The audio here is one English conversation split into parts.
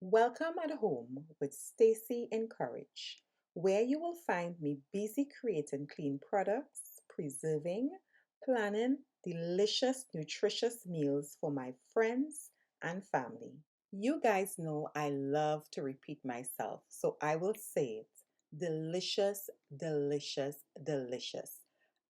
Welcome at home with Stacy and Courage, where you will find me busy creating clean products, preserving, planning delicious, nutritious meals for my friends and family. You guys know I love to repeat myself, so I will say it. Delicious, delicious, delicious.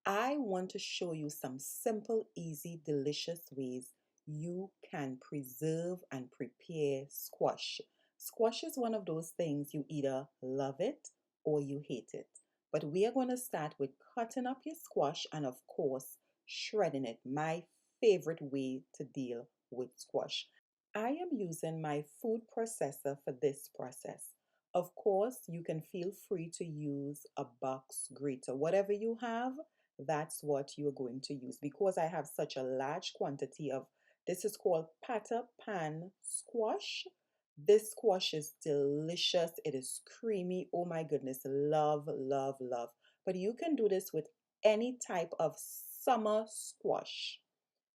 I want to show you some simple, easy, delicious ways you can preserve and prepare squash. Squash is one of those things you either love it or you hate it. But we are going to start with cutting up your squash and, of course, shredding it. My favorite way to deal with squash. I am using my food processor for this process. Of course, you can feel free to use a box grater. Whatever you have, that's what you're going to use. Because I have such a large quantity of this is called pata pan squash. This squash is delicious. It is creamy. Oh my goodness. Love, love, love. But you can do this with any type of summer squash,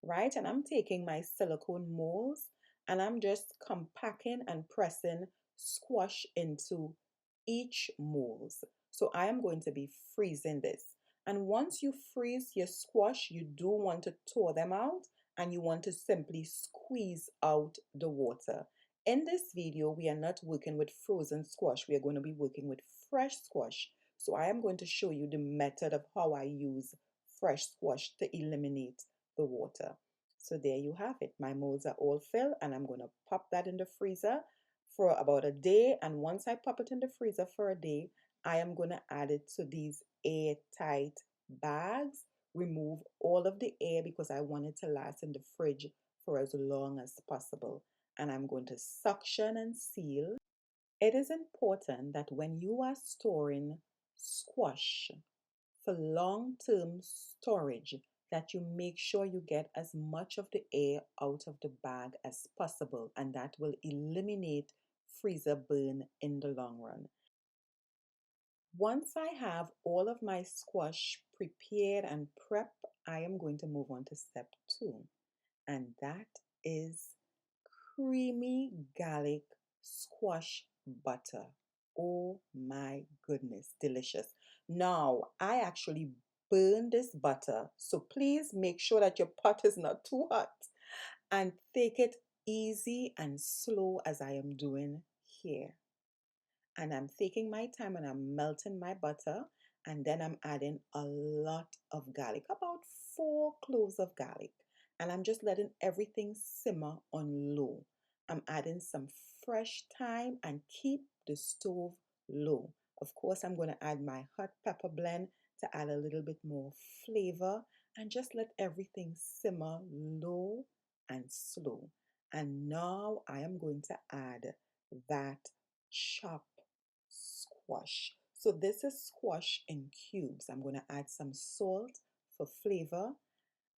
right? And I'm taking my silicone molds and I'm just compacting and pressing squash into each molds. So I am going to be freezing this. And once you freeze your squash, you do want to thaw them out and you want to simply squeeze out the water. In this video, we are not working with frozen squash. We are going to be working with fresh squash. So I am going to show you the method of how I use fresh squash to eliminate the water. So there you have it. My molds are all filled and I'm going to pop that in the freezer for about a day. And once I pop it in the freezer for a day, I am going to add it to these airtight bags, remove all of the air because I want it to last in the fridge for as long as possible. And I'm going to suction and seal. It is important that when you are storing squash for long-term storage, that you make sure you get as much of the air out of the bag as possible, and that will eliminate freezer burn in the long run. Once I have all of my squash prepared and prepped, I am going to move on to step two, and that is creamy garlic squash butter. Oh my goodness, delicious. Now, I actually burn this butter, so please make sure that your pot is not too hot and take it easy and slow as I am doing here. And I'm taking my time and I'm melting my butter, and then I'm adding a lot of garlic, about 4 cloves of garlic, and I'm just letting everything simmer on low. I'm adding some fresh thyme and keep the stove low. Of course, I'm going to add my hot pepper blend to add a little bit more flavor, and just let everything simmer low and slow. And now I am going to add that chopped squash. So this is squash in cubes. I'm going to add some salt for flavor,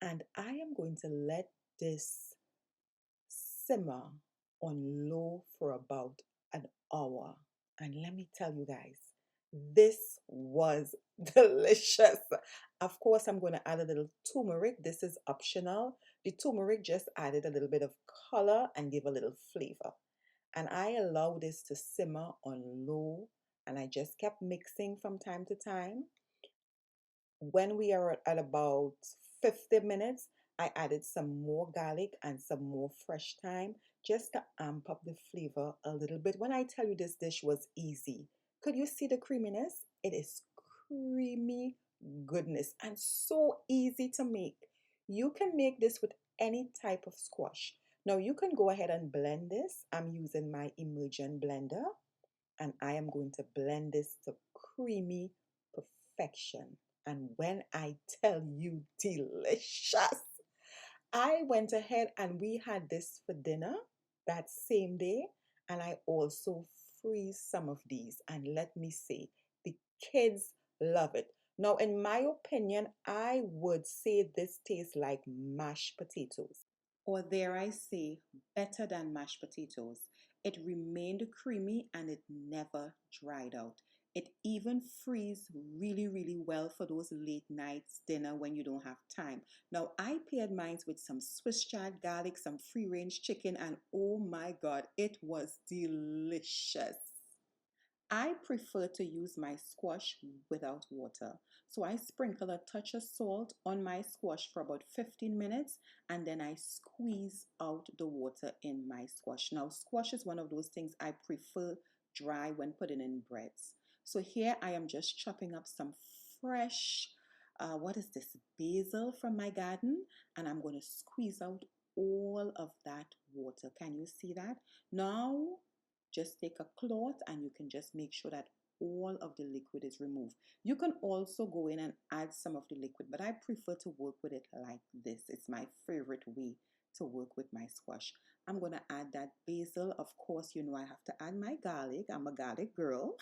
and I am going to let this simmer on low for about an hour. And let me tell you guys, this was delicious. Of course, I'm going to add a little turmeric. This is optional. The turmeric just added a little bit of color and give a little flavor. And I allowed this to simmer on low, and I just kept mixing from time to time. When we are at about 50 minutes, I added some more garlic and some more fresh thyme just to amp up the flavor a little bit. When I tell you this dish was easy, could you see the creaminess? It is creamy goodness and so easy to make. You can make this with any type of squash. Now you can go ahead and blend this. I'm using my immersion blender and I am going to blend this to creamy perfection. And when I tell you delicious, I went ahead and we had this for dinner that same day. And I also freeze some of these. And let me say, the kids love it. Now, in my opinion, I would say this tastes like mashed potatoes. Or dare I say, better than mashed potatoes. It remained creamy and it never dried out. It even frees really, really well for those late nights dinner when you don't have time. Now, I paired mine with some Swiss chard garlic, some free range chicken, and oh my God, it was delicious. I prefer to use my squash without water. So I sprinkle a touch of salt on my squash for about 15 minutes and then I squeeze out the water in my squash. Now, squash is one of those things I prefer dry when putting in breads. So here I am just chopping up some fresh, what is this, basil from my garden, and I'm going to squeeze out all of that water. Can you see that? Now, just take a cloth and you can just make sure that all of the liquid is removed. You can also go in and add some of the liquid, but I prefer to work with it like this. It's my favorite way to work with my squash. I'm going to add that basil. Of course, you know I have to add my garlic. I'm a garlic girl.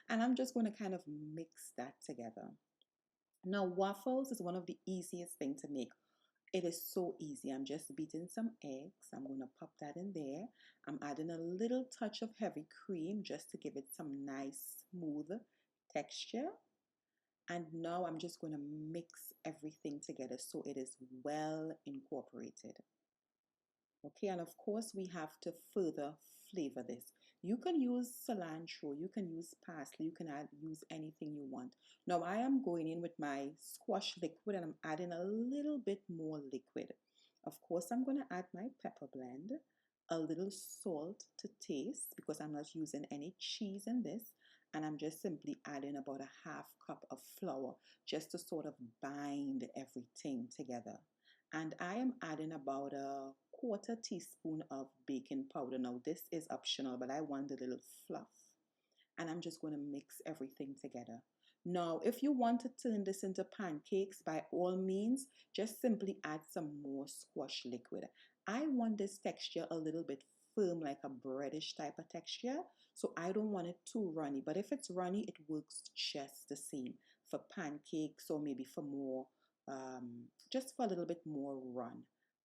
And I'm just going to kind of mix that together. Now, waffles is one of the easiest things to make. It is so easy. I'm just beating some eggs. I'm going to pop that in there. I'm adding a little touch of heavy cream just to give it some nice smooth texture. And now I'm just going to mix everything together so it is well incorporated. Okay, and of course we have to further flavor this. You can use cilantro, you can use parsley, you can use anything you want. Now I am going in with my squash liquid and I'm adding a little bit more liquid. Of course I'm going to add my pepper blend, a little salt to taste because I'm not using any cheese in this, and I'm just simply adding about a half cup of flour just to sort of bind everything together. And I am adding about a quarter teaspoon of baking powder. Now this is optional, but I want a little fluff. And I'm just going to mix everything together. Now, if you want to turn this into pancakes, by all means, just simply add some more squash liquid. I want this texture a little bit firm, like a breadish type of texture. So I don't want it too runny. But if it's runny, it works just the same for pancakes or maybe for more, just for a little bit more run.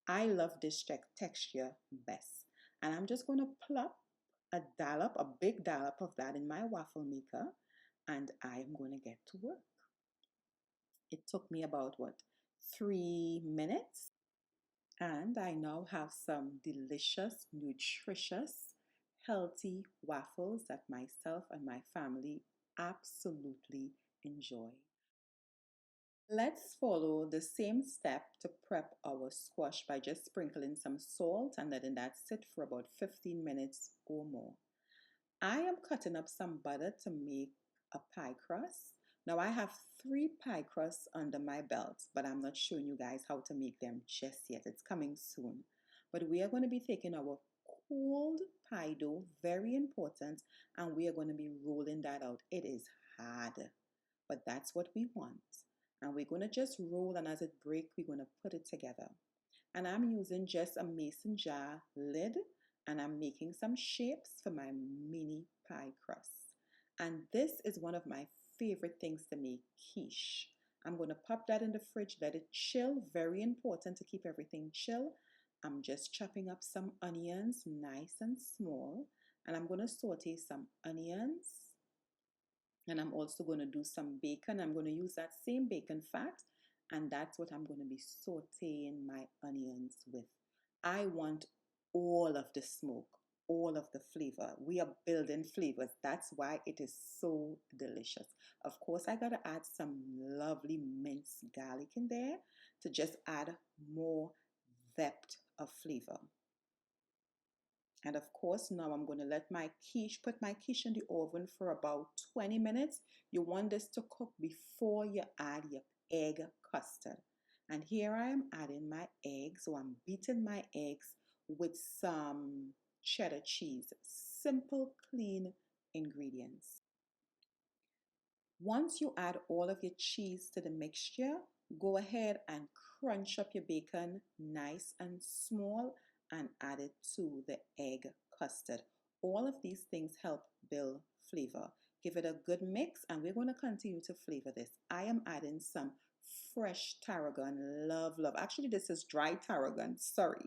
I love this texture best. And I'm just going to plop a dollop, a big dollop of that in my waffle maker, and I'm going to get to work. It took me about, what, 3 minutes? And I now have some delicious, nutritious, healthy waffles that myself and my family absolutely enjoy. Let's follow the same step to prep our squash by just sprinkling some salt and letting that sit for about 15 minutes or more. I am cutting up some butter to make a pie crust. Now I have 3 pie crusts under my belt, but I'm not showing you guys how to make them just yet. It's coming soon. But we are going to be taking our cold pie dough, very important, and we are going to be rolling that out. It is hard, but that's what we want. And we're going to just roll, and as it breaks, we're going to put it together. And I'm using just a mason jar lid, and I'm making some shapes for my mini pie crust. And this is one of my favorite things to make, quiche. I'm going to pop that in the fridge, let it chill, very important to keep everything chill. I'm just chopping up some onions, nice and small, and I'm going to saute some onions. And I'm also going to do some bacon. I'm going to use that same bacon fat, and that's what I'm going to be sauteing my onions with. I want all of the smoke, all of the flavor. We are building flavors. That's why it is so delicious. Of course, I got to add some lovely minced garlic in there to just add more depth of flavor. And of course, now I'm going to let my quiche, put my quiche in the oven for about 20 minutes. You want this to cook before you add your egg custard. And here I am adding my eggs. So I'm beating my eggs with some cheddar cheese. Simple, clean ingredients. Once you add all of your cheese to the mixture, go ahead and crunch up your bacon nice and small and add it to the egg custard. All of these things help build flavor. Give it a good mix, and we're going to continue to flavor this. I am adding some fresh tarragon. Love, love. Actually, this is dry tarragon. Sorry.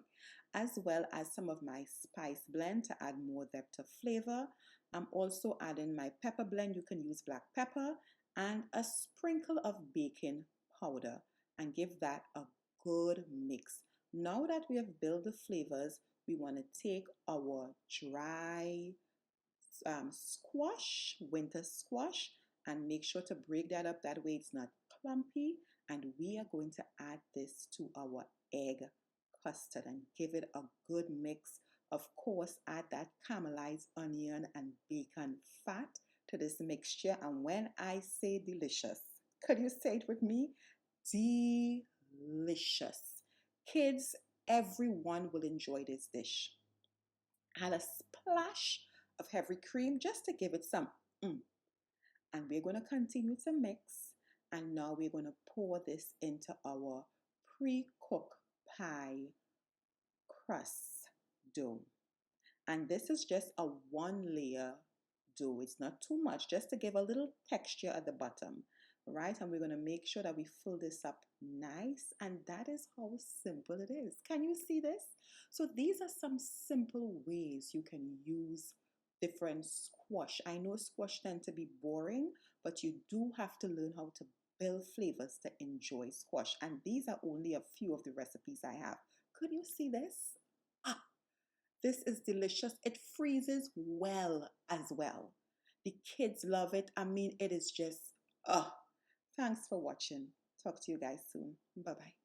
as well as some of my spice blend to add more depth of flavor. I'm also adding my pepper blend. You can use black pepper and a sprinkle of baking powder and give that a good mix. Now that we have built the flavors, we want to take our dry squash, winter squash, and make sure to break that up. That way it's not clumpy. And we are going to add this to our egg custard and give it a good mix. Of course, add that caramelized onion and bacon fat to this mixture. And when I say delicious, could you say it with me? Delicious. Kids, everyone will enjoy this dish. Add a splash of heavy cream just to give it some And we're going to continue to mix. And now we're going to pour this into our pre-cooked pie crust dough. And this is just a one layer dough. It's not too much, just to give a little texture at the bottom, right? And we're going to make sure that we fill this up nice. And that is how simple it is. Can you see this? So these are some simple ways you can use different squash. I know squash tend to be boring, but you do have to learn how to build flavors to enjoy squash. And these are only a few of the recipes I have. Could you see this? Ah, this is delicious. It freezes well as well. The kids love it. I mean, it is just, oh, thanks for watching. Talk to you guys soon. Bye-bye.